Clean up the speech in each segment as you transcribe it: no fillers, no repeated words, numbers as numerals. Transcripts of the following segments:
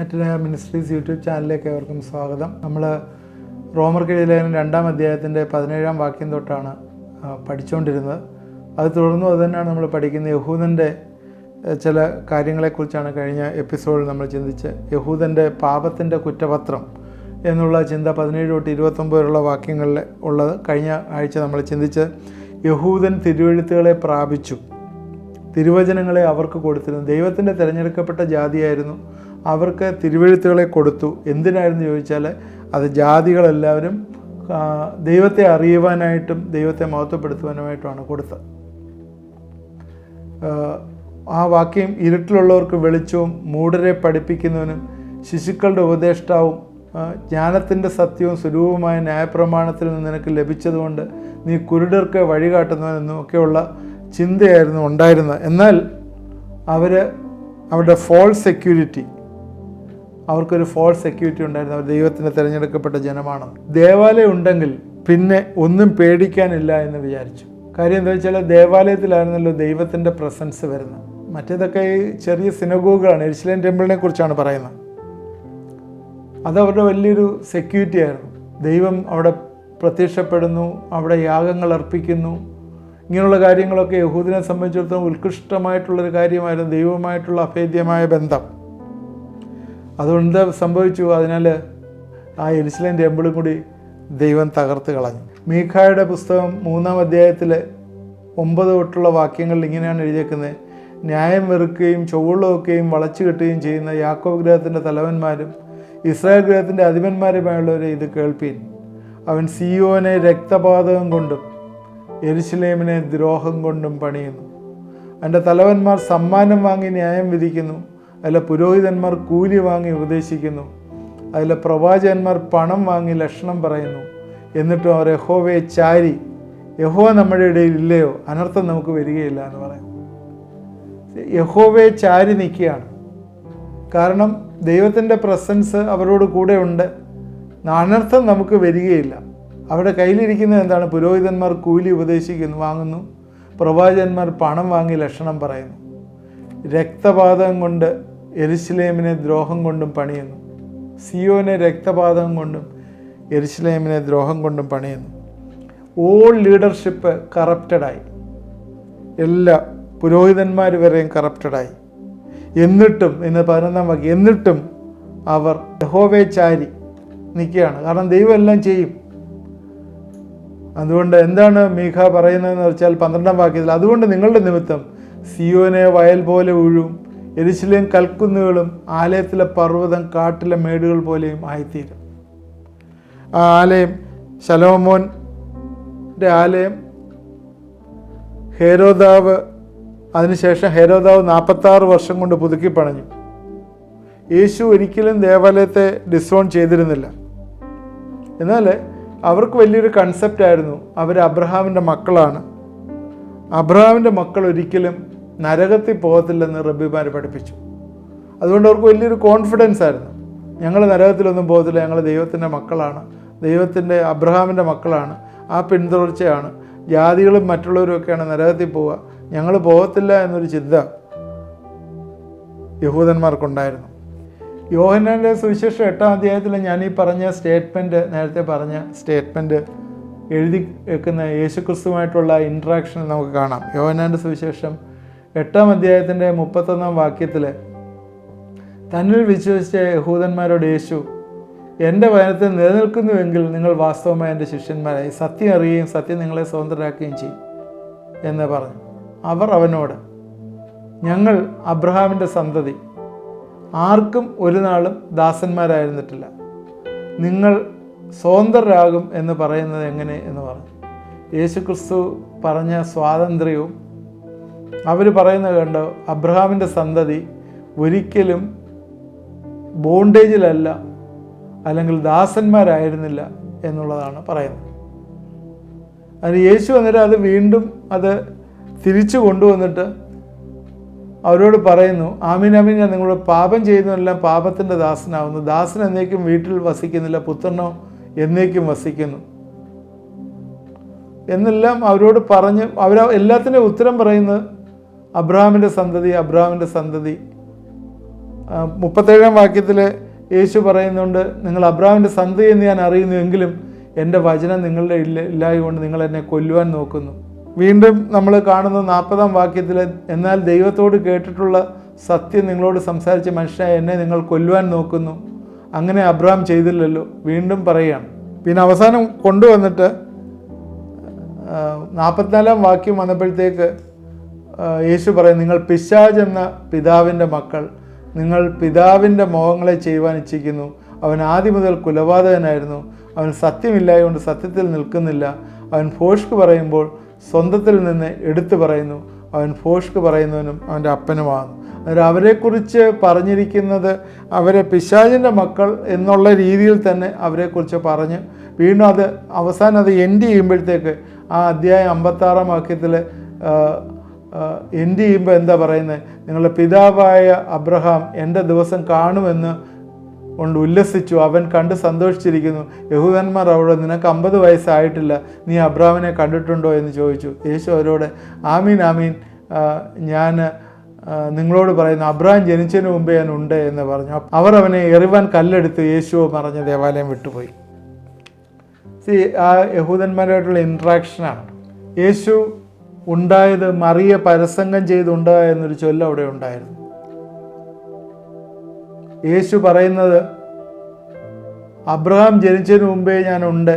മെറ്റന ministries YouTube ചാനലിലേക്ക് ഏവർക്കും സ്വാഗതം. നമ്മൾ റോമർക്കെഴുതിയ ലേഖനം 2-ാം അധ്യായത്തിൻ്റെ 17-ാം വാക്യം തൊട്ടാണ് പഠിച്ചുകൊണ്ടിരുന്നത്. അത് തുടർന്നും അത് തന്നെയാണ് നമ്മൾ പഠിക്കുന്നത്. യഹൂദൻ്റെ ചില കാര്യങ്ങളെക്കുറിച്ചാണ് കഴിഞ്ഞ എപ്പിസോഡിൽ നമ്മൾ ചിന്തിച്ച്. യഹൂദൻ്റെ പാപത്തിൻ്റെ കുറ്റപത്രം എന്നുള്ള ചിന്ത 17 തൊട്ട് 29 വരെയുള്ള വാക്യങ്ങളിൽ ഉള്ളത് കഴിഞ്ഞ ആഴ്ച നമ്മൾ ചിന്തിച്ച്. യഹൂദൻ തിരുവെഴുത്തുകളെ പ്രാപിച്ചു, തിരുവചനങ്ങളെ അവർക്ക് കൊടുത്തിരുന്നു. ദൈവത്തിൻ്റെ തിരഞ്ഞെടുക്കപ്പെട്ട ജാതിയായിരുന്നു. അവർക്ക് തിരുവെഴുത്തുകളെ കൊടുത്തു. എന്തിനായിരുന്നു ചോദിച്ചാൽ അത് ജാതികളെല്ലാവരും ദൈവത്തെ അറിയുവാനായിട്ടും ദൈവത്തെ മഹത്വപ്പെടുത്തുവാനുമായിട്ടുമാണ് കൊടുത്തത്. ആ വാക്യം ഇരുട്ടിലുള്ളവർക്ക് വെളിച്ചവും മൂഢരെ പഠിപ്പിക്കുന്നവനും ശിശുക്കളുടെ ഉപദേഷ്ടാവും ജ്ഞാനത്തിൻ്റെ സത്യവും സ്വരൂപമായ ന്യായപ്രമാണത്തിൽ നിന്ന് നിനക്ക് ലഭിച്ചതുകൊണ്ട് നീ കുരുടർക്ക് വഴികാട്ടുന്നവനെന്നും ഒക്കെയുള്ള ചിന്തയായിരുന്നു ഉണ്ടായിരുന്നത്. എന്നാൽ അവരുടെ ഫോൾസ് സെക്യൂരിറ്റി, അവർക്കൊരു ഫോൾസ് സെക്യൂരിറ്റി ഉണ്ടായിരുന്നു. അവർ ദൈവത്തിൻ്റെ തിരഞ്ഞെടുക്കപ്പെട്ട ജനമാണ്. ദേവാലയം ഉണ്ടെങ്കിൽ പിന്നെ ഒന്നും പേടിക്കാനില്ല എന്ന് വിചാരിച്ചു. കാര്യം എന്താ വെച്ചാൽ ദേവാലയത്തിലായിരുന്നല്ലോ ദൈവത്തിൻ്റെ പ്രസൻസ് വരുന്നത്. മറ്റേതൊക്കെ ഈ ചെറിയ സിനഗോഗുകളാണ്. യെരുശലേം ടെമ്പിളിനെ കുറിച്ചാണ് പറയുന്നത്. അതവരുടെ വലിയൊരു സെക്യൂരിറ്റി ആയിരുന്നു. ദൈവം അവിടെ പ്രത്യക്ഷപ്പെടുന്നു, അവിടെ യാഗങ്ങൾ അർപ്പിക്കുന്നു. ഇങ്ങനെയുള്ള കാര്യങ്ങളൊക്കെ യഹൂദിനെ സംബന്ധിച്ചിടത്തോളം ഉത്കൃഷ്ടമായിട്ടുള്ളൊരു കാര്യമായിരുന്നു, ദൈവവുമായിട്ടുള്ള അഭേദ്യമായ ബന്ധം. അതുകൊണ്ട് സംഭവിച്ചു. അതിനാൽ ആ യെരുശലേം ടെമ്പിളും കൂടി ദൈവം തകർത്ത് കളഞ്ഞു. മീഖായുടെ പുസ്തകം 3-ാം അധ്യായത്തിൽ 9 തൊട്ടുള്ള വാക്യങ്ങളിൽ ഇങ്ങനെയാണ് എഴുതിയേക്കുന്നത്. ന്യായം വെറുക്കുകയും ചൊവ്വുള്ളതൊക്കെയും വളച്ചു കെട്ടുകയും ചെയ്യുന്ന യാക്കോബ് ഗൃഹത്തിൻ്റെ തലവന്മാരും ഇസ്രായേൽ ഗൃഹത്തിൻ്റെ അധിപന്മാരുമായുള്ളവരെ ഇത് കേൾപ്പീൻ. അവൻ സിയോനെ രക്തപാതകം കൊണ്ടും യെരുശലേമിനെ ദ്രോഹം കൊണ്ടും പണിയുന്നു. അതിൻ്റെ തലവന്മാർ സമ്മാനം വാങ്ങി ന്യായം വിധിക്കുന്നു. അതിലെ പുരോഹിതന്മാർ കൂലി വാങ്ങി ഉപദേശിക്കുന്നു. അതിലെ പ്രവാചകന്മാർ പണം വാങ്ങി ലക്ഷണം പറയുന്നു. എന്നിട്ടും അവർ യഹോവയെ ചാരി, യഹോവ നമ്മുടെ ഇടയിൽ ഇല്ലയോ, അനർത്ഥം നമുക്ക് വരികയില്ല എന്ന് പറയും. യഹോവയെ ചാരി നിൽക്കുകയാണ്. കാരണം ദൈവത്തിൻ്റെ പ്രസൻസ് അവരോട് കൂടെ ഉണ്ട്. അനർത്ഥം നമുക്ക് വരികയില്ല. അവരുടെ കയ്യിലിരിക്കുന്നത് എന്താണ്? പുരോഹിതന്മാർ കൂലി ഉപദേശിക്കുന്നു, വാങ്ങുന്നു. പ്രവാചകന്മാർ പണം വാങ്ങി ലക്ഷണം പറയുന്നു. രക്തപാതകം കൊണ്ട് യെരുശലേമിനെ ദ്രോഹം കൊണ്ടും പണിയുന്നു. സിയോനെ രക്തപാതകം കൊണ്ടും യെരുശലേമിനെ ദ്രോഹം കൊണ്ടും പണിയുന്നു. ഓൾ ലീഡർഷിപ്പ് കറപ്റ്റഡായി. എല്ലാ പുരോഹിതന്മാർ വരെയും കറപ്റ്റഡായി. എന്നിട്ടും ഇന്ന് 11-ാം വാക്യം, എന്നിട്ടും അവർ യഹോവയെ ചാരി നിൽക്കുകയാണ്. കാരണം ദൈവം എല്ലാം ചെയ്യും. അതുകൊണ്ട് എന്താണ് മീഖ പറയുന്നതെന്ന് വെച്ചാൽ 12-ാം വാക്യത്തിൽ, അതുകൊണ്ട് നിങ്ങളുടെ നിമിത്തം സിയോനെ വയൽ പോലെ ഉഴും, യെരുശലേം കൽക്കുന്നുകളും ആലയത്തിലെ പർവ്വതം കാട്ടിലെ മേടുകൾ പോലെയും ആയിത്തീരും. ആ ആലയം, ശലോമോൻ്റെ ആലയം, അതിനുശേഷം ഹെരോദാവ് 46 വർഷം കൊണ്ട് പുതുക്കി പണിഞ്ഞു. യേശു ഒരിക്കലും ദേവാലയത്തെ ഡിസോൺ ചെയ്തിരുന്നില്ല. എന്നാൽ അവർക്ക് വലിയൊരു കൺസെപ്റ്റായിരുന്നു. അവർ അബ്രഹാമിൻ്റെ മക്കളാണ്. അബ്രഹാമിൻ്റെ മക്കൾ ഒരിക്കലും നരകത്തിൽ പോകത്തില്ലെന്ന് റബ്ബിമാർ പഠിപ്പിച്ചു. അതുകൊണ്ട് അവർക്ക് വലിയൊരു കോൺഫിഡൻസ് ആയിരുന്നു. ഞങ്ങൾ നരകത്തിലൊന്നും പോകത്തില്ല, ഞങ്ങൾ ദൈവത്തിൻ്റെ മക്കളാണ്, ദൈവത്തിൻ്റെ അബ്രഹാമിൻ്റെ മക്കളാണ്, ആ പിന്തുടർച്ചയാണ്. ജാതികളും മറ്റുള്ളവരുമൊക്കെയാണ് നരകത്തിൽ പോവുക, ഞങ്ങൾ പോകത്തില്ല എന്നൊരു ചിന്ത യഹൂദന്മാർക്കുണ്ടായിരുന്നു. യോഹന്നാൻ്റെ സുവിശേഷം 8-ാം അധ്യായത്തിൽ ഞാൻ ഈ പറഞ്ഞ സ്റ്റേറ്റ്മെൻറ്റ്, നേരത്തെ പറഞ്ഞ സ്റ്റേറ്റ്മെൻറ്റ് എഴുതി വെക്കുന്ന യേശുക്രിസ്തുവായിട്ടുള്ള ഇൻട്രാക്ഷൻ നമുക്ക് കാണാം. യോഹന്നാൻ്റെ സുവിശേഷം 8-ാം അധ്യായത്തിൻ്റെ 31-ാം വാക്യത്തിൽ, തന്നിൽ വിശ്വസിച്ച യഹൂദന്മാരോട് യേശു, എൻ്റെ വചനത്തിൽ നിലനിൽക്കുന്നുവെങ്കിൽ നിങ്ങൾ വാസ്തവമായ എൻ്റെ ശിഷ്യന്മാരായി, സത്യം അറിയുകയും സത്യം നിങ്ങളെ സ്വതന്ത്രരാക്കുകയും ചെയ്യും എന്ന് പറഞ്ഞു. അവർ അവനോട്, ഞങ്ങൾ അബ്രഹാമിൻ്റെ സന്തതി, ആർക്കും ഒരു നാളും ദാസന്മാരായിരുന്നിട്ടില്ല, നിങ്ങൾ സ്വതന്ത്രരാകും എന്ന് പറയുന്നത് എങ്ങനെ എന്ന് പറഞ്ഞു. യേശുക്രിസ്തു പറഞ്ഞ സ്വാതന്ത്ര്യവും അവർ പറയുന്നത് കണ്ടോ, അബ്രഹാമിൻ്റെ സന്തതി ഒരിക്കലും ബോണ്ടേജിലല്ല, അല്ലെങ്കിൽ ദാസന്മാരായിരുന്നില്ല എന്നുള്ളതാണ് പറയുന്നത്. അതിന് യേശു അന്നേരം അത് വീണ്ടും അത് തിരിച്ചു കൊണ്ടുവന്നിട്ട് അവരോട് പറയുന്നു, ആമീൻ ആമീൻ, ഞാൻ നിങ്ങളോട് പാപം ചെയ്യുന്നതെല്ലാം പാപത്തിൻ്റെ ദാസനാവുന്നു. ദാസൻ എന്നേക്കും വീട്ടിൽ വസിക്കുന്നില്ല, പുത്രനോ എന്നേക്കും വസിക്കുന്നു എന്നെല്ലാം അവരോട് പറഞ്ഞ് അവർ എല്ലാത്തിൻ്റെ ഉത്തരം പറയുന്നത് അബ്രഹാമിൻ്റെ സന്തതി, അബ്രഹാമിൻ്റെ സന്തതി 37 വാക്യത്തിൽ യേശു പറയുന്നുണ്ട്, നിങ്ങൾ അബ്രഹാമിൻ്റെ സന്തതി എന്ന് ഞാൻ അറിയുന്നു, എങ്കിലും എൻ്റെ വചനം നിങ്ങളുടെ ഇല്ലായകൊണ്ട് നിങ്ങൾ എന്നെ കൊല്ലുവാൻ നോക്കുന്നു. വീണ്ടും നമ്മൾ കാണുന്ന 40 വാക്യത്തിൽ, എന്നാൽ ദൈവത്തോട് കേട്ടിട്ടുള്ള സത്യം നിങ്ങളോട് സംസാരിച്ച മനുഷ്യനായ എന്നെ നിങ്ങൾ കൊല്ലുവാൻ നോക്കുന്നു, അങ്ങനെ അബ്രഹാം ചെയ്തില്ലല്ലോ. വീണ്ടും പറയുകയാണ്. പിന്നെ അവസാനം കൊണ്ടുവന്നിട്ട് 44 വാക്യം വന്നപ്പോഴത്തേക്ക് യേശു പറയും, നിങ്ങൾ പിശാച് എന്ന പിതാവിൻ്റെ മക്കൾ, നിങ്ങൾ പിതാവിൻ്റെ മോഹങ്ങളെ ചെയ്യുവാൻ ഇച്ഛിക്കുന്നു. അവൻ ആദ്യം മുതൽ കുലപാതകനായിരുന്നു. അവൻ സത്യമില്ലായതുകൊണ്ട് സത്യത്തിൽ നിൽക്കുന്നില്ല. അവൻ ഭോഷ്ക് പറയുമ്പോൾ സ്വന്തത്തിൽ നിന്ന് എടുത്തു പറയുന്നു. അവൻ ഭോഷ്ക് പറയുന്നവനും അവൻ്റെ അപ്പനുമാകുന്നു. അന്നേരം അവരെക്കുറിച്ച് പറഞ്ഞിരിക്കുന്നത് അവരെ പിശാചിൻ്റെ മക്കൾ എന്നുള്ള രീതിയിൽ തന്നെ അവരെക്കുറിച്ച് പറഞ്ഞ് വീണ്ടും അത് അവസാനം അത് എൻഡ് ചെയ്യുമ്പോഴത്തേക്ക് ആ അധ്യായം 56 വാക്യത്തിൽ എൻഡ് ചെയ്യുമ്പോൾ എന്താ പറയുന്നത്, നിങ്ങളുടെ പിതാവായ അബ്രഹാം എൻ്റെ ദിവസം കാണുമെന്ന് കൊണ്ട് ഉല്ലസിച്ചു, അവൻ കണ്ട് സന്തോഷിച്ചിരിക്കുന്നു. യഹൂദന്മാർ അവിടെ, നിനക്ക് 50 വയസ്സായിട്ടില്ല, നീ അബ്രഹാമിനെ കണ്ടിട്ടുണ്ടോ എന്ന് ചോദിച്ചു. യേശു അവരോട്, ആമീൻ ആമീൻ ഞാൻ നിങ്ങളോട് പറയുന്നു, അബ്രഹാം ജനിച്ചതിന് മുമ്പേ ഞാൻ ഉണ്ട് എന്ന് പറഞ്ഞു. അവർ അവനെ എറിവാൻ കല്ലെടുത്ത് യേശുവോ മറഞ്ഞ ദേവാലയം വിട്ടുപോയി. ആ യഹൂദന്മാരായിട്ടുള്ള ഇൻട്രാക്ഷനാണ്. യേശു ഉണ്ടായത് മറിയ പരസംഗം ചെയ്തുണ്ടായ എന്നൊരു ചൊല്ല് അവിടെ ഉണ്ടായിരുന്നു. യേശു പറയുന്നത്, അബ്രഹാം ജനിച്ചതിന് മുമ്പേ ഞാൻ ഉണ്ട്.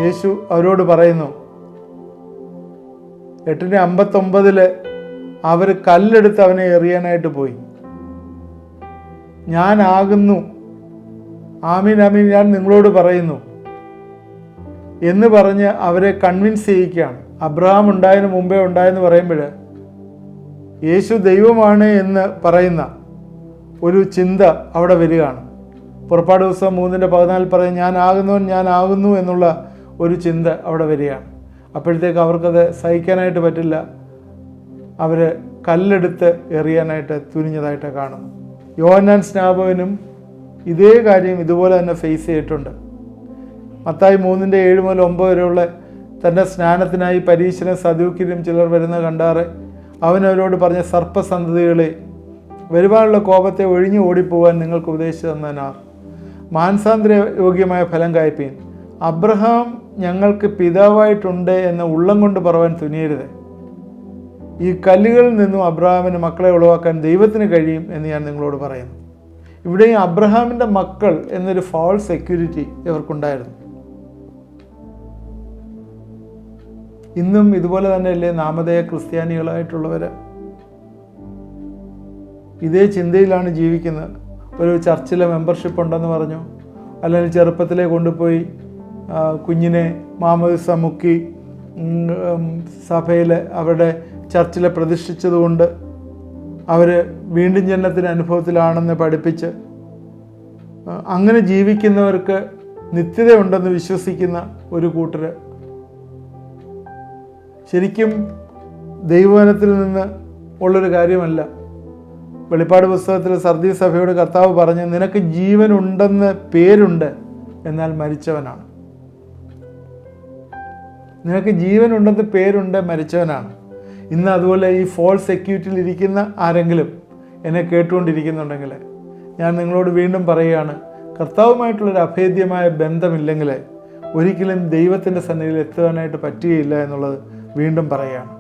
യേശു അവരോട് പറയുന്നു, 8:59 അവർ കല്ലെടുത്ത് അവനെ എറിയാനായിട്ട് പോയി. ഞാനാകുന്നു, ആമീൻ ആമീൻ ഞാൻ നിങ്ങളോട് പറയുന്നു എന്ന് പറഞ്ഞ് അവരെ കൺവിൻസ് ചെയ്യിക്കുകയാണ്. അബ്രഹാം ഉണ്ടായതിന് മുമ്പേ ഉണ്ടായെന്ന് പറയുമ്പോൾ യേശു ദൈവമാണ് എന്ന് പറയുന്ന ഒരു ചിന്ത അവിടെ വരികയാണ്. പുറപ്പാട് ദിവസം 3:14 പറയും, ഞാനാകുന്നു എന്നുള്ള ഒരു ചിന്ത അവിടെ വരികയാണ്. അപ്പോഴത്തേക്ക് അവർക്കത് സഹിക്കാനായിട്ട് പറ്റില്ല. അവർ കല്ലെടുത്ത് എറിയാനായിട്ട് തുനിഞ്ഞതായിട്ട് കാണുന്നു. യോഹന്നാൻ സ്നാപകനും ഇതേ കാര്യം ഇതുപോലെ തന്നെ ഫേസ് ചെയ്തിട്ടുണ്ട്. മത്തായി 3:7-9 വരെയുള്ള തൻ്റെ സ്നാനത്തിനായി പരീശനും സദൂക്യരും ചിലർ വരുന്നത് കണ്ടാറെ അവനവരോട് പറഞ്ഞ, സർപ്പസന്തതികളെ, വരുവാനുള്ള കോപത്തെ ഒഴിഞ്ഞു ഓടിപ്പോവാൻ നിങ്ങൾക്ക് ഉപദേശിച്ചു തന്നനാർ. മാനസാന്തര യോഗ്യമായ ഫലം കായ്പീൻ. അബ്രഹാം ഞങ്ങൾക്ക് പിതാവായിട്ടുണ്ട് എന്ന് ഉള്ളം കൊണ്ട് പറവാൻ തുനിയരുത്. ഈ കല്ലുകളിൽ നിന്നും അബ്രഹാമിന് മക്കളെ ഉളവാക്കാൻ ദൈവത്തിന് കഴിയും എന്ന് ഞാൻ നിങ്ങളോട് പറയുന്നു. ഇവിടെയും അബ്രഹാമിൻ്റെ മക്കൾ എന്നൊരു ഫാൾസ് സെക്യൂരിറ്റി ഇവർക്കുണ്ടായിരുന്നു. ഇന്നും ഇതുപോലെ തന്നെയല്ലേ നാമധേയ ക്രിസ്ത്യാനികളായിട്ടുള്ളവർ? ഇതേ ചിന്തയിലാണ് ജീവിക്കുന്നത്. ഒരു ചർച്ചിലെ മെമ്പർഷിപ്പ് ഉണ്ടെന്ന് പറഞ്ഞു, അല്ലെങ്കിൽ ചെറുപ്പത്തിലേ കൊണ്ടുപോയി കുഞ്ഞിനെ മാമോദിസ മുക്കി സഭയിൽ അവരുടെ ചർച്ചിലെ പ്രതിഷ്ഠിച്ചതുകൊണ്ട് അവർ വീണ്ടും ജനനത്തിന് അനുഭവത്തിലാണെന്ന് പഠിപ്പിച്ച് അങ്ങനെ ജീവിക്കുന്നവർക്ക് നിത്യതയുണ്ടെന്ന് വിശ്വസിക്കുന്ന ഒരു കൂട്ടർ ശരിക്കും ദൈവവചനത്തിൽ നിന്ന് ഉള്ളൊരു കാര്യമല്ല. വെളിപ്പാട് പുസ്തകത്തിൽ സർദീസ് സഭയോട് കർത്താവ് പറഞ്ഞ്, നിനക്ക് ജീവനുണ്ടെന്ന് പേരുണ്ട്, എന്നാൽ മരിച്ചവനാണ്. നിനക്ക് ജീവനുണ്ടെന്ന് പേരുണ്ട്, മരിച്ചവനാണ്. ഇന്ന് അതുപോലെ ഈ ഫോൾസ് സെക്യൂരിറ്റിയിൽ ഇരിക്കുന്ന ആരെങ്കിലും എന്നെ കേട്ടുകൊണ്ടിരിക്കുന്നുണ്ടെങ്കിൽ ഞാൻ നിങ്ങളോട് വീണ്ടും പറയുകയാണ്, കർത്താവുമായിട്ടുള്ളൊരു അഭേദ്യമായ ബന്ധമില്ലെങ്കിൽ ഒരിക്കലും ദൈവത്തിൻ്റെ സന്നിധിയിൽ എത്തുവാനായിട്ട് പറ്റുകയില്ല എന്നുള്ളത് വീണ്ടും പറയുകയാണ്.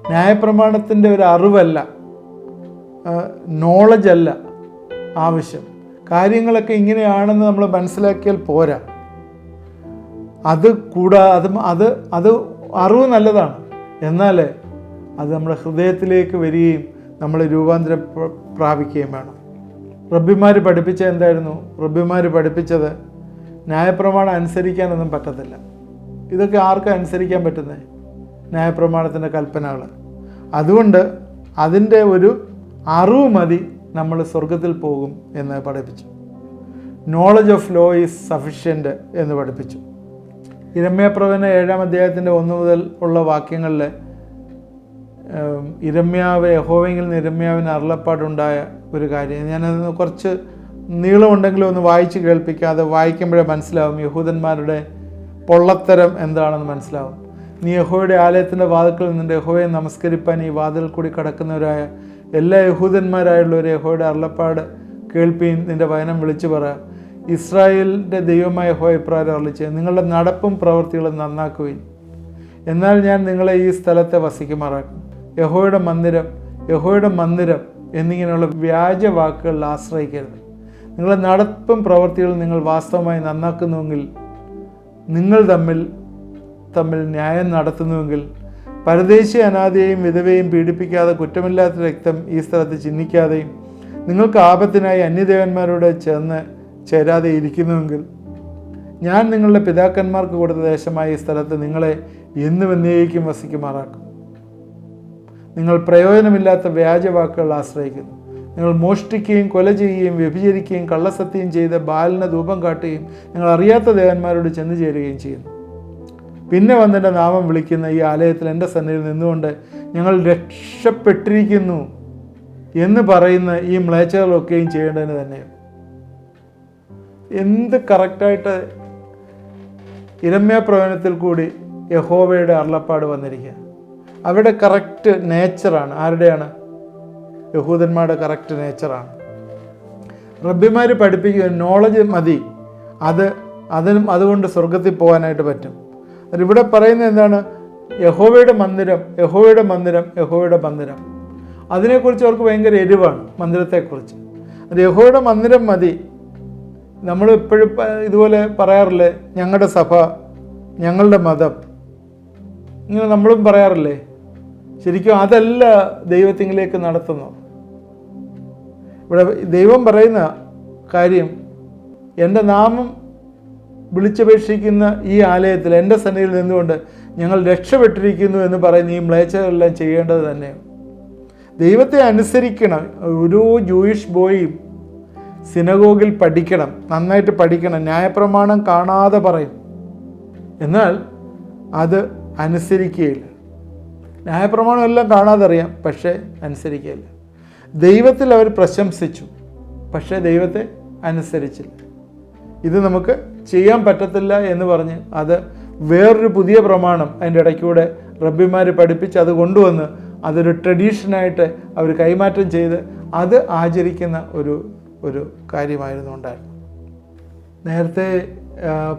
ന്യായപ്രമാണത്തിൻ്റെ ഒരു അറിവല്ല, നോളജ് അല്ല ആവശ്യം. കാര്യങ്ങളൊക്കെ ഇങ്ങനെയാണെന്ന് നമ്മൾ മനസ്സിലാക്കിയാൽ പോരാ. അത് അറിവ് നല്ലതാണ്, എന്നാൽ അത് നമ്മുടെ ഹൃദയത്തിലേക്ക് വരികയും നമ്മൾ രൂപാന്തരം പ്രാപിക്കുകയും വേണം. റബ്ബിമാർ പഠിപ്പിച്ചത് എന്തായിരുന്നു? റബ്ബിമാർ പഠിപ്പിച്ചത് ന്യായപ്രമാണം അനുസരിക്കാനൊന്നും പറ്റത്തില്ല. ഇതൊക്കെ ആർക്കും അനുസരിക്കാൻ പറ്റുന്നത്? ന്യായപ്രമാണത്തിൻ്റെ കൽപ്പനകൾ. അതുകൊണ്ട് അതിൻ്റെ ഒരു അറിവ് മതി, നമ്മൾ സ്വർഗത്തിൽ പോകും എന്ന് പഠിപ്പിച്ചു. Knowledge of law is sufficient എന്ന് പഠിപ്പിച്ചു. ഇരമ്യാപ്രവചന 7-ാം അധ്യായത്തിൻ്റെ 1 മുതൽ ഉള്ള വാക്യങ്ങളിൽ യഹോവയിൽ നിന്ന് ഇരമ്യാവിന് അരുളപ്പാടുണ്ടായ ഒരു കാര്യം, ഞാനത് കുറച്ച് നീളമുണ്ടെങ്കിലും ഒന്ന് വായിച്ച് കേൾപ്പിക്കാതെ വായിക്കുമ്പോഴേ മനസ്സിലാവും യഹൂദന്മാരുടെ പൊള്ളത്തരം എന്താണെന്ന് മനസ്സിലാവും. നീ യഹോവയുടെ ആലയത്തിൻ്റെ വാതിൽക്കൽ നിന്നിട്ട് യഹോവയെ നമസ്കരിപ്പാൻ ഈ വാതിൽ കൂടി കടക്കുന്നവരായ എല്ലാ യഹൂദന്മാരായുള്ളവരെ യഹോവയുടെ അരുളപ്പാട് കേൾപ്പീൻ, നിൻ്റെ വചനം വിളിച്ചു പറ. ഇസ്രായേലിൻ്റെ ദൈവമായ യഹോവ ഇപ്രകാരം അരുളിച്ചെയ്യുന്നു, നിങ്ങളുടെ നടപ്പും പ്രവൃത്തികളും നന്നാക്കുവിൻ, എന്നാൽ ഞാൻ നിങ്ങളെ ഈ സ്ഥലത്തെ വസിക്കുമാറാക്കും. യഹോവയുടെ മന്ദിരം, യഹോവയുടെ മന്ദിരം എന്നിങ്ങനെയുള്ള വ്യാജ വാക്കുകളിൽ ആശ്രയിക്കരുത്. നിങ്ങളുടെ നടപ്പും പ്രവൃത്തികളും നിങ്ങൾ വാസ്തവമായി നന്നാക്കുന്നുവെങ്കിൽ, നിങ്ങൾ തമ്മിൽ ന്യായം നടത്തുന്നുവെങ്കിൽ, പരദേശി അനാഥയെയും വിധവയെയും പീഡിപ്പിക്കാതെ കുറ്റമില്ലാത്ത രക്തം ഈ സ്ഥലത്ത് ചിഹ്നിക്കാതെയും നിങ്ങൾക്ക് ആപത്തിനായി അന്യദേവന്മാരോട് ചേരാതെ ഇരിക്കുന്നുവെങ്കിൽ, ഞാൻ നിങ്ങളുടെ പിതാക്കന്മാർക്ക് കൊടുത്ത ദേശമായ ഈ സ്ഥലത്ത് നിങ്ങളെ എന്നും എന്നേക്കും വസിക്കുമാറാക്കും. നിങ്ങൾ പ്രയോജനമില്ലാത്ത വ്യാജവാക്കുകൾ ആശ്രയിക്കുന്നു. നിങ്ങൾ മോഷ്ടിക്കുകയും കൊല ചെയ്യുകയും വ്യഭിചരിക്കുകയും കള്ളസത്യം ചെയ്ത് ബാലിന് ധൂപം കാട്ടുകയും നിങ്ങൾ അറിയാത്ത ദേവന്മാരോട് ചെന്നു ചേരുകയും ചെയ്യുന്നു. പിന്നെ വന്നെൻ്റെ നാമം വിളിക്കുന്ന ഈ ആലയത്തിൽ എൻ്റെ സന്നിധിയിൽ നിന്നുകൊണ്ട് ഞങ്ങൾ രക്ഷപ്പെട്ടിരിക്കുന്നു എന്ന് പറയുന്ന ഈ മ്ലേച്ഛകളൊക്കെയും ചെയ്യേണ്ടതിന് തന്നെയാണ്. എന്ത് കറക്റ്റായിട്ട് ഇരമ്യാ പ്രവചനത്തിൽ കൂടി യഹോവയുടെ അരുളപ്പാട് വന്നിരിക്കുക. അവരുടെ കറക്റ്റ് നേച്ചറാണ്. ആരുടെയാണ്? യഹൂദന്മാരുടെ കറക്റ്റ് നേച്ചറാണ്. റബ്ബിമാർ പഠിപ്പിക്കുക നോളജ് മതി, അതുകൊണ്ട് സ്വർഗത്തിൽ പോകാനായിട്ട് പറ്റും. ഇവിടെ പറയുന്നത് എന്താണ്? യഹോവയുടെ മന്ദിരം, യഹോവയുടെ മന്ദിരം, യഹോവയുടെ മന്ദിരം. അതിനെക്കുറിച്ച് അവർക്ക് ഭയങ്കര എരിവാണ്, മന്ദിരത്തെക്കുറിച്ച്. അത് യഹോവയുടെ മന്ദിരം മതി. നമ്മൾ ഇപ്പോഴും ഇതുപോലെ പറയാറില്ലേ, ഞങ്ങളുടെ സഭ, ഞങ്ങളുടെ മതം, ഇങ്ങനെ നമ്മളും പറയാറില്ലേ? ശരിക്കും അതല്ല ദൈവത്തിങ്കിലേക്ക് നടത്തുന്നത്. ഇവിടെ ദൈവം പറയുന്ന കാര്യം, എൻ്റെ നാമം വിളിച്ചപേക്ഷിക്കുന്ന ഈ ആലയത്തിൽ എൻ്റെ സന്നിധിയിൽ നിന്നുകൊണ്ട് ഞങ്ങൾ രക്ഷപ്പെട്ടിരിക്കുന്നു എന്ന് പറയുന്ന ഈ മ്ലേച്ഛകളെല്ലാം ചെയ്യേണ്ടത് തന്നെയാണ്. ദൈവത്തെ അനുസരിക്കണം. ഓരോ ജൂയിഷ് ബോയും സിനഗോഗിൽ പഠിക്കണം, നന്നായിട്ട് പഠിക്കണം. ന്യായപ്രമാണം കാണാതെ പറയും, എന്നാൽ അത് അനുസരിക്കുകയില്ല. ന്യായപ്രമാണം എല്ലാം കാണാതെ അറിയാം, പക്ഷേ അനുസരിക്കുകയില്ല. ദൈവത്തിൽ അവർ പ്രശംസിച്ചു, പക്ഷേ ദൈവത്തെ അനുസരിച്ചില്ല. ഇത് നമുക്ക് ചെയ്യാൻ പറ്റത്തില്ല എന്ന് പറഞ്ഞ് അത് വേറൊരു പുതിയ പ്രമാണം അതിൻ്റെ ഇടയ്ക്കൂടെ റബ്ബിമാർ പഠിപ്പിച്ച് അത് കൊണ്ടുവന്ന് അതൊരു ട്രഡീഷനായിട്ട് അവർ കൈമാറ്റം ചെയ്ത് അത് ആചരിക്കുന്ന ഒരു കാര്യമായിരുന്നു ഉണ്ടായിരുന്നു. നേരത്തെ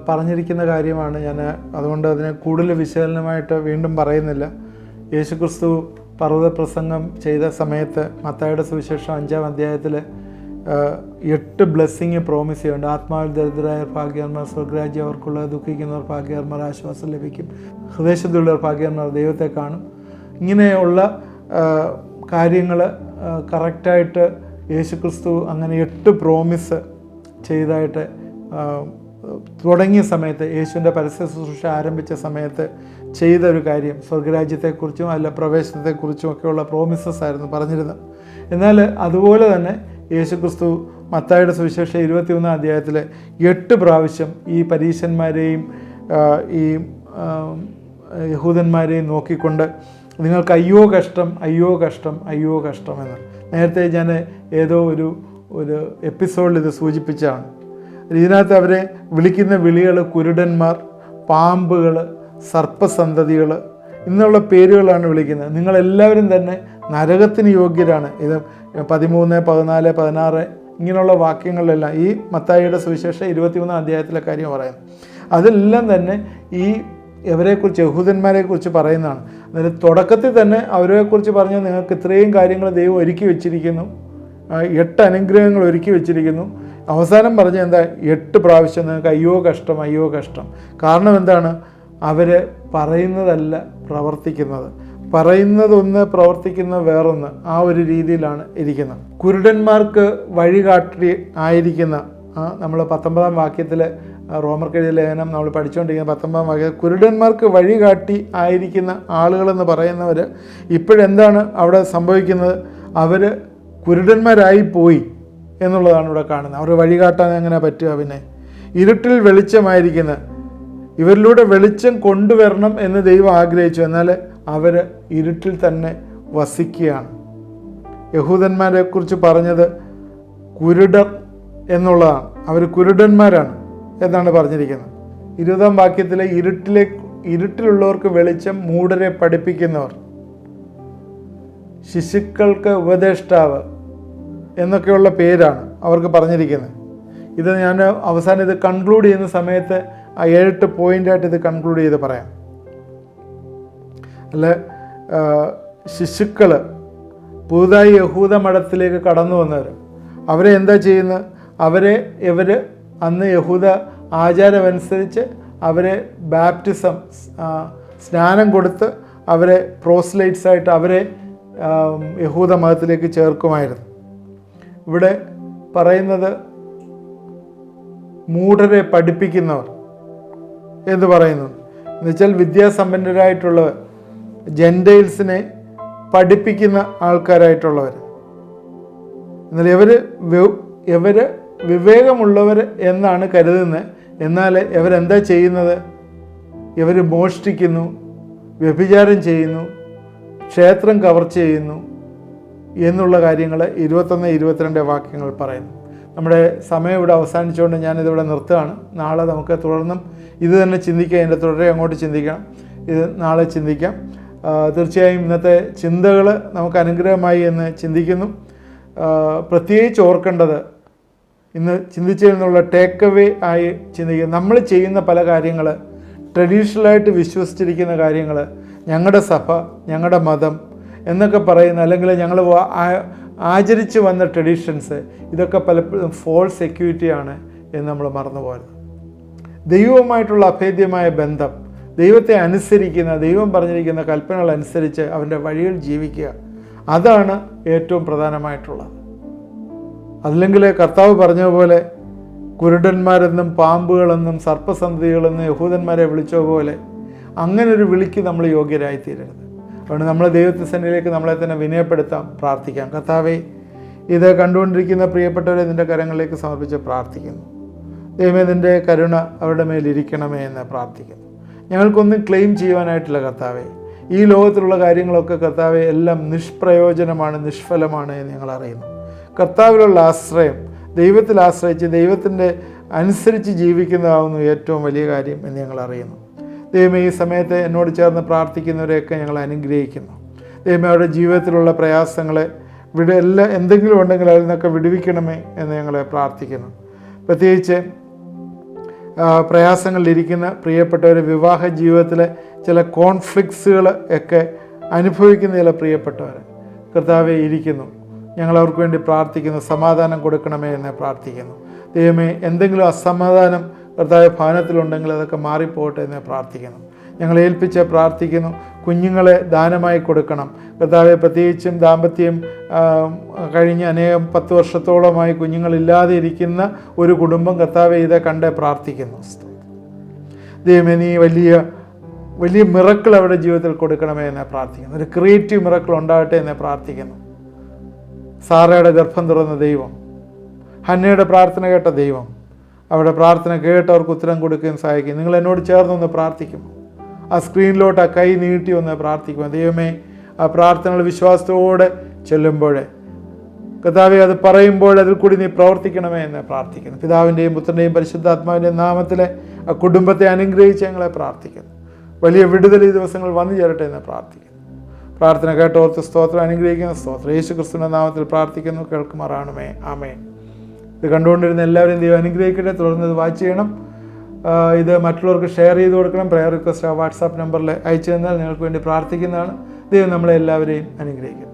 പറഞ്ഞിരിക്കുന്ന കാര്യമാണ് ഞാൻ, അതുകൊണ്ട് അതിനെ കൂടുതൽ വിശകലനമായിട്ട് വീണ്ടും പറയുന്നില്ല. യേശുക്രിസ്തു പർവ്വത പ്രസംഗം ചെയ്ത സമയത്ത് മത്തായിയുടെ സുവിശേഷം 5-ാം അധ്യായത്തിൽ 8 ബ്ലെസ്സിങ് പ്രോമിസ് ചെയ്യുന്നുണ്ട്. ആത്മാവിൽ ദരിദ്രരായവർ ഭാഗ്യവാന്മാർ, സ്വർഗ്ഗരാജ്യം അവർക്കുള്ള, ദുഃഖിക്കുന്നവർ ഭാഗ്യവാന്മാർ, ആശ്വാസം ലഭിക്കും, ഹൃദയശുദ്ധിയുള്ളവർ ഭാഗ്യവാന്മാർ, ദൈവത്തെ കാണും. ഇങ്ങനെയുള്ള കാര്യങ്ങൾ കറക്റ്റായിട്ട് യേശുക്രിസ്തു അങ്ങനെ 8 പ്രോമിസ് ചെയ്തായിട്ട് തുടങ്ങിയ സമയത്ത്, യേശുവിൻ്റെ പരസ്യ ശുശ്രൂഷ ആരംഭിച്ച സമയത്ത് ചെയ്ത ഒരു കാര്യം സ്വർഗരാജ്യത്തെക്കുറിച്ചും അല്ല പ്രവേശനത്തെക്കുറിച്ചും ഒക്കെയുള്ള പ്രോമിസസ് ആയിരുന്നു പറഞ്ഞിരുന്നത്. എന്നാൽ അതുപോലെ തന്നെ യേശുക്രിസ്തു മത്തായിയുടെ സുവിശേഷം 21-ാം അധ്യായത്തിൽ 8 പ്രാവശ്യം ഈ പരീശന്മാരെയും ഈ യഹൂദന്മാരെയും നോക്കിക്കൊണ്ട് നിങ്ങൾക്ക് അയ്യോ കഷ്ടം, അയ്യോ കഷ്ടം, അയ്യോ കഷ്ടം എന്ന്. നേരത്തെ ഞാൻ ഏതോ ഒരു എപ്പിസോഡിൽ ഇത് സൂചിപ്പിച്ചാണ്. ഇതിനകത്ത് അവരെ വിളിക്കുന്ന വിളികൾ കുരുടന്മാർ, പാമ്പുകൾ, സർപ്പസന്തതികൾ എന്നുള്ള പേരുകളാണ് വിളിക്കുന്നത്. നിങ്ങളെല്ലാവരും തന്നെ നരകത്തിന് യോഗ്യരാണ്. ഇത് 13, 14, 16 ഇങ്ങനെയുള്ള വാക്യങ്ങളിലെല്ലാം ഈ മത്തായിയുടെ സുവിശേഷം 21-ാം അധ്യായത്തിലെ കാര്യം പറയുന്നത്. അതെല്ലാം തന്നെ ഈ ഇവരെക്കുറിച്ച്, യഹൂദന്മാരെക്കുറിച്ച് പറയുന്നതാണ്. അതായത് തുടക്കത്തിൽ തന്നെ അവരെക്കുറിച്ച് പറഞ്ഞാൽ നിങ്ങൾക്ക് ഇത്രയും കാര്യങ്ങൾ ദൈവം ഒരുക്കി വെച്ചിരിക്കുന്നു, 8 അനുഗ്രഹങ്ങൾ ഒരുക്കി വെച്ചിരിക്കുന്നു. അവസാനം പറഞ്ഞ എന്താ? 8 പ്രാവശ്യം നിങ്ങൾക്ക് അയ്യോ കഷ്ടം, അയ്യോ കഷ്ടം. കാരണം എന്താണ്? അവർ പറയുന്നതല്ല പ്രവർത്തിക്കുന്നത്. പറയുന്നതൊന്ന്, പ്രവർത്തിക്കുന്നത് വേറൊന്ന്. ആ ഒരു രീതിയിലാണ് ഇരിക്കുന്നത്. കുരുടന്മാർക്ക് വഴികാട്ടി ആയിരിക്കുന്ന നമ്മൾ 19-ാം വാക്യത്തിൽ റോമർക്കെഴുതിയ ലേഖനം നമ്മൾ പഠിച്ചുകൊണ്ടിരിക്കുന്ന 19-ാം വാക്യം, കുരുടന്മാർക്ക് വഴികാട്ടി ആയിരിക്കുന്ന ആളുകളെന്ന് പറയുന്നവർ ഇപ്പോഴെന്താണ് അവിടെ സംഭവിക്കുന്നത്? അവർ കുരുടന്മാരായി പോയി എന്നുള്ളതാണ് ഇവിടെ കാണുന്നത്. അവർ വഴികാട്ടാൻ എങ്ങനെ പറ്റുക? പിന്നെ ഇരുട്ടിൽ വെളിച്ചമായിരിക്കുന്ന ഇവരിലൂടെ വെളിച്ചം കൊണ്ടുവരണം എന്ന് ദൈവം ആഗ്രഹിച്ചു, എന്നാൽ അവർ ഇരുട്ടിൽ തന്നെ വസിക്കുകയാണ്. യഹൂദന്മാരെ കുറിച്ച് പറഞ്ഞത് കുരുടർ എന്നുള്ളതാണ്. അവർ കുരുടന്മാരാണ് എന്നാണ് പറഞ്ഞിരിക്കുന്നത്. 20-ാം വാക്യത്തിലെ ഇരുട്ടിലുള്ളവർക്ക് വെളിച്ചം, മൂഢരെ പഠിപ്പിക്കുന്നവർ. ശിശുക്കൾക്ക് ഉപദേഷ്ടാവ് എന്നൊക്കെയുള്ള പേരാണ് അവർക്ക് പറഞ്ഞിരിക്കുന്നത്. ഇത് ഞാൻ അവസാനം ഇത് കൺക്ലൂഡ് ചെയ്യുന്ന സമയത്ത് ആ 7 പോയിൻ്റായിട്ട് ഇത് കൺക്ലൂഡ് ചെയ്ത് പറയാം. അല്ല, ശിശുക്കൾ പുതുതായി യഹൂദ മഠത്തിലേക്ക് കടന്നു വന്നവർ, അവരെ എന്താ ചെയ്യുന്നത്? ഇവർ അന്ന് യഹൂദ ആചാരമനുസരിച്ച് അവരെ ബാപ്റ്റിസം, സ്നാനം കൊടുത്ത് അവരെ പ്രോസ്ലൈറ്റ്സായിട്ട് അവരെ യഹൂദ മതത്തിലേക്ക് ചേർക്കുമായിരുന്നു. ഇവിടെ പറയുന്നത് മൂഢരെ പഠിപ്പിക്കുന്നവർ എന്ന് പറയുന്നു. എന്നുവെച്ചാൽ വിദ്യാസമ്പന്നരായിട്ടുള്ളവർ, ജെൻറ്റൈൽസിനെ പഠിപ്പിക്കുന്ന ആൾക്കാരായിട്ടുള്ളവർ. എന്നാൽ ഇവർ വിവേകമുള്ളവർ എന്നാണ് കരുതുന്നത്. എന്നാൽ ഇവരെന്താ ചെയ്യുന്നത്? ഇവർ മോഷ്ടിക്കുന്നു, വ്യഭിചാരം ചെയ്യുന്നു, ക്ഷേത്രം കവർച്ച ചെയ്യുന്നു എന്നുള്ള കാര്യങ്ങൾ 21-22 വാക്യങ്ങൾ പറയുന്നു. നമ്മുടെ സമയം ഇവിടെ അവസാനിച്ചുകൊണ്ട് ഞാനിതിവിടെ നിർത്തുകയാണ്. നാളെ നമുക്ക് തുടർന്നും ഇത് തന്നെ ചിന്തിക്കാം. ഇതിൻ്റെ തുടരെ അങ്ങോട്ട് ചിന്തിക്കണം. ഇത് നാളെ ചിന്തിക്കാം. തീർച്ചയായും ഇന്നത്തെ ചിന്തകൾ നമുക്ക് അനുഗ്രഹമായി എന്ന് ചിന്തിക്കുന്നു. പ്രത്യേകിച്ച് ഓർക്കേണ്ടത്, ഇന്ന് ചിന്തിച്ചതിൽ നിന്നുള്ള ടേക്ക് അവേ ആയി ചിന്തിക്കുക. നമ്മൾ ചെയ്യുന്ന പല കാര്യങ്ങൾ, ട്രഡീഷണലായിട്ട് വിശ്വസിച്ചിരിക്കുന്ന കാര്യങ്ങൾ, ഞങ്ങളുടെ സഭ, ഞങ്ങളുടെ മതം എന്നൊക്കെ പറയുന്ന, അല്ലെങ്കിൽ ഞങ്ങൾ ആചരിച്ച് വന്ന ട്രഡീഷൻസ്, ഇതൊക്കെ പലപ്പോഴും ഫോൾസ് സെക്യൂരിറ്റിയാണ് എന്ന് നമ്മൾ മറന്നു പോകരുത്. ദൈവവുമായിട്ടുള്ള അഭേദ്യമായ ബന്ധം, ദൈവത്തെ അനുസരിക്കുന്ന, ദൈവം പറഞ്ഞിരിക്കുന്ന കൽപ്പനകൾ അനുസരിച്ച് അവൻ്റെ വഴിയിൽ ജീവിക്കുക, അതാണ് ഏറ്റവും പ്രധാനമായിട്ടുള്ളത്. അല്ലെങ്കിൽ കർത്താവ് പറഞ്ഞതുപോലെ കുരുടന്മാരെന്നും പാമ്പുകളെന്നും സർപ്പസന്തതികളെന്നും യഹൂദന്മാരെ വിളിച്ച പോലെ അങ്ങനൊരു വിളിക്ക് നമ്മൾ യോഗ്യരായിത്തീരരുത്. അതുകൊണ്ട് നമ്മൾ ദൈവത്തിൻ്റെ നമ്മളെ തന്നെ വിനയപ്പെടുത്താം, പ്രാർത്ഥിക്കാം. കർത്താവേ, ഇത് കണ്ടുകൊണ്ടിരിക്കുന്ന പ്രിയപ്പെട്ടവരെ നിൻ്റെ കരങ്ങളിലേക്ക് സമർപ്പിച്ച് പ്രാർത്ഥിക്കുന്നു. ദൈവമേ, നിൻ്റെ കരുണ അവരുടെ മേലിരിക്കണമേ എന്ന് പ്രാർത്ഥിക്കുന്നു. ഞങ്ങൾക്കൊന്നും ക്ലെയിം ചെയ്യുവാനായിട്ടില്ല കർത്താവേ. ഈ ലോകത്തിലുള്ള കാര്യങ്ങളൊക്കെ കർത്താവേ എല്ലാം നിഷ്പ്രയോജനമാണ്, നിഷ്ഫലമാണ് എന്ന് ഞങ്ങൾ അറിയുന്നു. കർത്താവിലുള്ള ആശ്രയം, ദൈവത്തിൽ ആശ്രയിച്ച് ദൈവത്തിൻ്റെ അനുസരിച്ച് ജീവിക്കുന്നതാവുന്നു ഏറ്റവും വലിയ കാര്യം എന്ന് ഞങ്ങൾ അറിയുന്നു. ദൈവമേ, ഈ സമയത്ത് എന്നോട് ചേർന്ന് പ്രാർത്ഥിക്കുന്നവരെയൊക്കെ ഞങ്ങൾ അനുഗ്രഹിക്കുന്നു. ദൈവമേ, അവരുടെ ജീവിതത്തിലുള്ള പ്രയാസങ്ങളെ എന്തെങ്കിലും ഉണ്ടെങ്കിൽ അതിൽ നിന്നൊക്കെ വിടുവിക്കണമേ എന്ന് ഞങ്ങളെ പ്രാർത്ഥിക്കുന്നു. പ്രത്യേകിച്ച് പ്രയാസങ്ങളിലിരിക്കുന്ന പ്രിയപ്പെട്ടവർ, വിവാഹ ജീവിതത്തിലെ ചില കോൺഫ്ലിക്ട്സുകൾ ഒക്കെ അനുഭവിക്കുന്ന ചില പ്രിയപ്പെട്ടവർ കർത്താവെ ഇരിക്കുന്നു. ഞങ്ങൾ അവർക്ക് വേണ്ടി പ്രാർത്ഥിക്കുന്നു. സമാധാനം കൊടുക്കണമേ എന്ന് പ്രാർത്ഥിക്കുന്നു. ദൈവമേ, എന്തെങ്കിലും അസമാധാനം കർത്താവ് ഭവനത്തിലുണ്ടെങ്കിൽ അതൊക്കെ മാറിപ്പോകട്ടെ എന്ന് പ്രാർത്ഥിക്കുന്നു. ഞങ്ങളെ ഏൽപ്പിച്ച് പ്രാർത്ഥിക്കുന്നു. കുഞ്ഞുങ്ങളെ ദാനമായി കൊടുക്കണം കർത്താവെ. പ്രത്യേകിച്ചും ദാമ്പത്യം കഴിഞ്ഞ് 10 വർഷത്തോളമായി കുഞ്ഞുങ്ങളില്ലാതെ ഇരിക്കുന്ന ഒരു കുടുംബം കർത്താവെ ഇത് കണ്ട് പ്രാർത്ഥിക്കുന്നു. ദൈവമേ, നീ വലിയ മിറക്കിൾ അവരുടെ ജീവിതത്തിൽ കൊടുക്കണമേ എന്ന് പ്രാർത്ഥിക്കുന്നു. ഒരു ക്രിയേറ്റീവ് മിറക്കിൾ ഉണ്ടാകട്ടെ എന്ന് പ്രാർത്ഥിക്കുന്നു. സാറയുടെ ഗർഭം തുറന്ന ദൈവം, ഹന്നയുടെ പ്രാർത്ഥന കേട്ട ദൈവം, അവരുടെ പ്രാർത്ഥന കേട്ടവർക്ക് ഉത്തരം കൊടുക്കുകയും സഹായിക്കും. നിങ്ങൾ എന്നോട് ചേർന്നൊന്ന് പ്രാർത്ഥിക്കും. ആ സ്ക്രീനിലോട്ട് ആ കൈ നീട്ടി ഒന്ന് പ്രാർത്ഥിക്കും. ദൈവമേ, ആ പ്രാർത്ഥനകൾ വിശ്വാസത്തോടെ ചെല്ലുമ്പോഴേ കർത്താവെ അത് പറയുമ്പോൾ അതിൽ കൂടി നീ പ്രവർത്തിക്കണമേ എന്ന് പ്രാർത്ഥിക്കുന്നു. പിതാവിൻ്റെയും പുത്രൻ്റെയും പരിശുദ്ധാത്മാവിൻ്റെയും നാമത്തിലെ ആ കുടുംബത്തെ അനുഗ്രഹിച്ച് ഞങ്ങളെ പ്രാർത്ഥിക്കുന്നു. വലിയ വിടുതൽ ഈ ദിവസങ്ങൾ വന്നു ചേരട്ടെ എന്ന് പ്രാർത്ഥിക്കുന്നു. പ്രാർത്ഥന കേട്ടോർത്ത് സ്തോത്രം, അനുഗ്രഹിക്കുന്ന സ്തോത്രം യേശു ക്രിസ്തുവിന്റെ നാമത്തിൽ പ്രാർത്ഥിക്കുന്നു. കേൾക്കുമാറാണമേ. ആമേൻ. ഇത് കണ്ടുകൊണ്ടിരുന്ന എല്ലാവരെയും ദൈവം അനുഗ്രഹിക്കട്ടെ. തുടർന്ന് ഇത് വാച്ച് ചെയ്യണം. ഇത് മറ്റുള്ളവർക്ക് ഷെയർ ചെയ്ത് കൊടുക്കണം. പ്രയർ റിക്വസ്റ്റ് ആ വാട്സാപ്പ് നമ്പറിൽ അയച്ചു തന്നാൽ നിങ്ങൾക്ക് വേണ്ടി പ്രാർത്ഥിക്കുന്നതാണ്. ദൈവം നമ്മളെ എല്ലാവരെയും അനുഗ്രഹിക്കട്ടെ.